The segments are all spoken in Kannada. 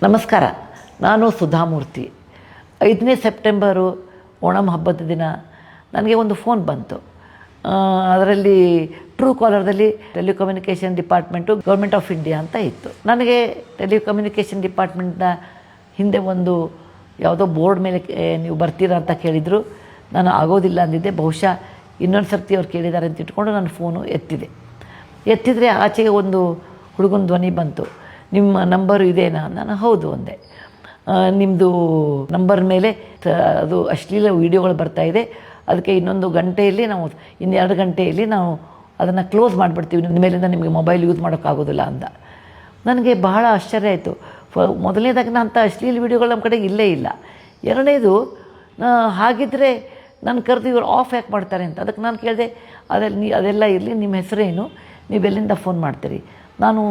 ನಮಸ್ಕಾರ. ನಾನು ಸುಧಾಮೂರ್ತಿ. 5ನೇ ಸೆಪ್ಟೆಂಬರು ಓಣಂ ಹಬ್ಬದ ದಿನ ನನಗೆ ಒಂದು ಫೋನ್ ಬಂತು. ಅದರಲ್ಲಿ ಟ್ರೂ ಕಾಲರ್ದಲ್ಲಿ telecommunication department government of India ಅಂತ ಇತ್ತು. ನನಗೆ ಟೆಲಿಕಮ್ಯುನಿಕೇಷನ್ ಡಿಪಾರ್ಟ್ಮೆಂಟ್ನ ಹಿಂದೆ ಒಂದು ಯಾವುದೋ ಬೋರ್ಡ್ ಮೇಲೆ ನೀವು ಬರ್ತೀರಾ ಅಂತ ಕೇಳಿದರು. ನಾನು ಆಗೋದಿಲ್ಲ ಅಂದಿದ್ದೆ. ಬಹುಶಃ ಇನ್ನೊಂದು ಸರ್ತಿ ಅವ್ರು ಕೇಳಿದ್ದಾರೆ ಅಂತ ಇಟ್ಕೊಂಡು ನಾನು ಫೋನು ಎತ್ತಿದರೆ ಆಚೆಗೆ ಒಂದು ಹುಡುಗನ ಧ್ವನಿ ಬಂತು. ನಿಮ್ಮ ನಂಬರು ಇದೇನಾ? ನಾನು ಹೌದು ಅಂದೆ. ನಿಮ್ಮದು ನಂಬರ್ ಮೇಲೆ ಅದು ಅಶ್ಲೀಲ ವೀಡಿಯೋಗಳು ಬರ್ತಾಯಿದೆ, ಅದಕ್ಕೆ ಇನ್ನೊಂದು ಗಂಟೆಯಲ್ಲಿ ನಾವು 2 ಗಂಟೆಯಲ್ಲಿ ನಾವು ಅದನ್ನು ಕ್ಲೋಸ್ ಮಾಡಿಬಿಡ್ತೀವಿ, ನಿಮ್ಮ ಮೇಲಿಂದ ನಿಮಗೆ ಮೊಬೈಲ್ ಯೂಸ್ ಮಾಡೋಕ್ಕಾಗೋದಿಲ್ಲ ಅಂದ. ನನಗೆ ಬಹಳ ಆಶ್ಚರ್ಯ ಆಯಿತು. ಮೊದಲನೇದಾಗಿ ಅಂಥ ಅಶ್ಲೀಲ ವೀಡಿಯೋಗಳು ನಮ್ಮ ಕಡೆ ಇಲ್ಲೇ ಇಲ್ಲ. ಎರಡನೇದು, ಹಾಗಿದ್ದರೆ ನಾನು ಕರೆದು ಇವರು ಆಫ್ ಯಾಕೆ ಮಾಡ್ತಾರೆ ಅಂತ. ಅದಕ್ಕೆ ನಾನು ಕೇಳಿದೆ, ಅದೆಲ್ಲ ಇರಲಿ, ನಿಮ್ಮ ಹೆಸರೇನು, ನೀವೆಲ್ಲಿಂದ ಫೋನ್ ಮಾಡ್ತೀರಿ? ನಾನು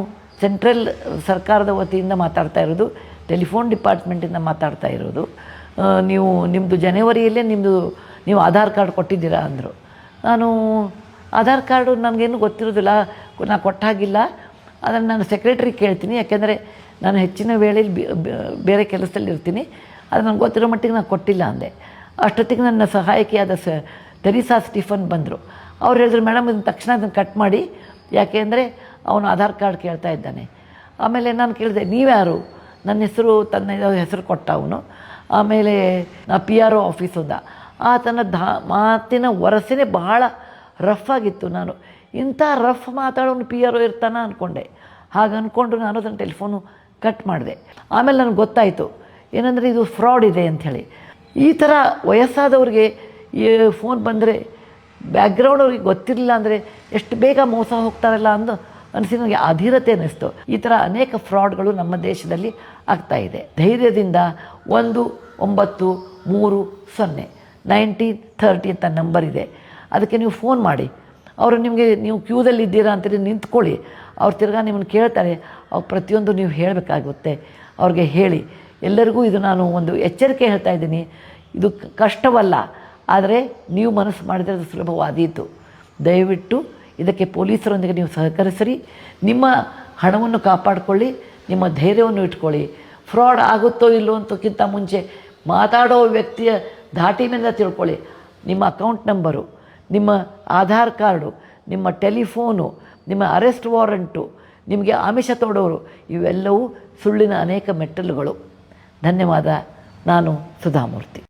ಸೆಂಟ್ರಲ್ ಸರ್ಕಾರದ ವತಿಯಿಂದ ಮಾತಾಡ್ತಾ ಇರೋದು, ಟೆಲಿಫೋನ್ ಡಿಪಾರ್ಟ್ಮೆಂಟಿಂದ ಮಾತಾಡ್ತಾ ಇರೋದು. ನಿಮ್ಮದು ಜನವರಿಯಲ್ಲೇ ನೀವು ಆಧಾರ್ ಕಾರ್ಡ್ ಕೊಟ್ಟಿದ್ದೀರಾ ಅಂದರು. ನಾನು ಆಧಾರ್ ಕಾರ್ಡು ನನಗೇನು ಗೊತ್ತಿರೋದಿಲ್ಲ, ನಾನು ಕೊಟ್ಟಾಗಿಲ್ಲ. ಅದನ್ನು ನಾನು ಸೆಕ್ರೆಟ್ರಿ ಕೇಳ್ತೀನಿ, ಯಾಕೆಂದರೆ ನಾನು ಹೆಚ್ಚಿನ ವೇಳೆಯಲ್ಲಿ ಬೇರೆ ಕೆಲಸದಲ್ಲಿ ಇರ್ತೀನಿ. ಅದು ನನಗೆ ಗೊತ್ತಿರೋ ಮಟ್ಟಿಗೆ ನಾನು ಕೊಟ್ಟಿಲ್ಲ ಅಂದೆ. ಅಷ್ಟೊತ್ತಿಗೆ ನನ್ನ ಸಹಾಯಕಿಯಾದ ತೆರಿಸಾ ಸ್ಟೀಫನ್ ಬಂದರು. ಅವ್ರು ಹೇಳಿದ್ರು, ಮೇಡಮ್ ಇದನ್ನು ತಕ್ಷಣ ಅದನ್ನು ಕಟ್ ಮಾಡಿ, ಯಾಕೆ ಅಂದರೆ ಅವನು ಆಧಾರ್ ಕಾರ್ಡ್ ಕೇಳ್ತಾ ಇದ್ದಾನೆ. ಆಮೇಲೆ ನಾನು ಕೇಳಿದೆ, ನೀವ್ಯಾರು? ನನ್ನ ಹೆಸರು, ತನ್ನ ಹೆಸರು ಕೊಟ್ಟ ಅವನು. ಆಮೇಲೆ ನಾ PRO ಆಫೀಸದ. ಆತನ ಮಾತಿನ ವರಸೆನೇ ಬಹಳ ರಫ್ ಆಗಿತ್ತು. ನಾನು ಇಂಥ ರಫ್ ಮಾತಾಡೋನು PRO ಇರ್ತಾನ ಅಂದ್ಕೊಂಡೆ. ಹಾಗೆ ಅಂದ್ಕೊಂಡು ನಾನು ಅದನ್ನು ಟೆಲಿಫೋನು ಕಟ್ ಮಾಡಿದೆ. ಆಮೇಲೆ ನನಗೆ ಗೊತ್ತಾಯಿತು ಏನಂದರೆ ಇದು ಫ್ರಾಡ್ ಇದೆ ಅಂಥೇಳಿ. ಈ ಥರ ವಯಸ್ಸಾದವ್ರಿಗೆ ಈ ಫೋನ್ ಬಂದರೆ ಬ್ಯಾಕ್ಗ್ರೌಂಡ್ ಅವ್ರಿಗೆ ಗೊತ್ತಿರಲಿಲ್ಲ ಅಂದರೆ ಎಷ್ಟು ಬೇಗ ಮೋಸ ಹೋಗ್ತಾರಲ್ಲ ಅನಿಸಿ ನನಗೆ ಅಧೀರತೆ ಅನ್ನಿಸ್ತು. ಈ ಥರ ಅನೇಕ ಫ್ರಾಡ್ಗಳು ನಮ್ಮ ದೇಶದಲ್ಲಿ ಆಗ್ತಾಯಿದೆ. ಧೈರ್ಯದಿಂದ 1930 1930 ಅಂತ ನಂಬರ್ ಇದೆ, ಅದಕ್ಕೆ ನೀವು ಫೋನ್ ಮಾಡಿ. ಅವರು ನಿಮಗೆ, ನೀವು ಕ್ಯೂದಲ್ಲಿ ಇದ್ದೀರಾ ಅಂತೇಳಿ ನಿಂತ್ಕೊಳ್ಳಿ. ಅವ್ರು ತಿರ್ಗಾ ನಿಮ್ಮನ್ನು ಕೇಳ್ತಾರೆ. ಅವ್ರು ಪ್ರತಿಯೊಂದು ನೀವು ಹೇಳಬೇಕಾಗುತ್ತೆ. ಅವ್ರಿಗೆ ಹೇಳಿ. ಎಲ್ಲರಿಗೂ ಇದು ನಾನು ಒಂದು ಎಚ್ಚರಿಕೆ ಹೇಳ್ತಾ ಇದ್ದೀನಿ. ಇದು ಕಷ್ಟವಲ್ಲ, ಆದರೆ ನೀವು ಮನಸ್ಸು ಮಾಡಿದರೆ ಅದು ಸುಲಭವಾದೀತು. ದಯವಿಟ್ಟು ಇದಕ್ಕೆ ಪೊಲೀಸರೊಂದಿಗೆ ನೀವು ಸಹಕರಿಸಿರಿ. ನಿಮ್ಮ ಹಣವನ್ನು ಕಾಪಾಡಿಕೊಳ್ಳಿ, ನಿಮ್ಮ ಧೈರ್ಯವನ್ನು ಇಟ್ಕೊಳ್ಳಿ. ಫ್ರಾಡ್ ಆಗುತ್ತೋ ಇಲ್ಲೋ ಅಂತಕ್ಕಿಂತ ಮುಂಚೆ ಮಾತಾಡೋ ವ್ಯಕ್ತಿಯ ಧಾಟಿ ಮೇಲೆ ತಿಳ್ಕೊಳ್ಳಿ. ನಿಮ್ಮ ಅಕೌಂಟ್ ನಂಬರು, ನಿಮ್ಮ ಆಧಾರ್ ಕಾರ್ಡು, ನಿಮ್ಮ ಟೆಲಿಫೋನು, ನಿಮ್ಮ ಅರೆಸ್ಟ್ ವಾರಂಟು, ನಿಮಗೆ ಆಮಿಷ ತೋಡೋರು, ಇವೆಲ್ಲವೂ ಸುಳ್ಳಿನ ಅನೇಕ ಮೆಟ್ಟಲುಗಳು. ಧನ್ಯವಾದ. ನಾನು ಸುಧಾಮೂರ್ತಿ.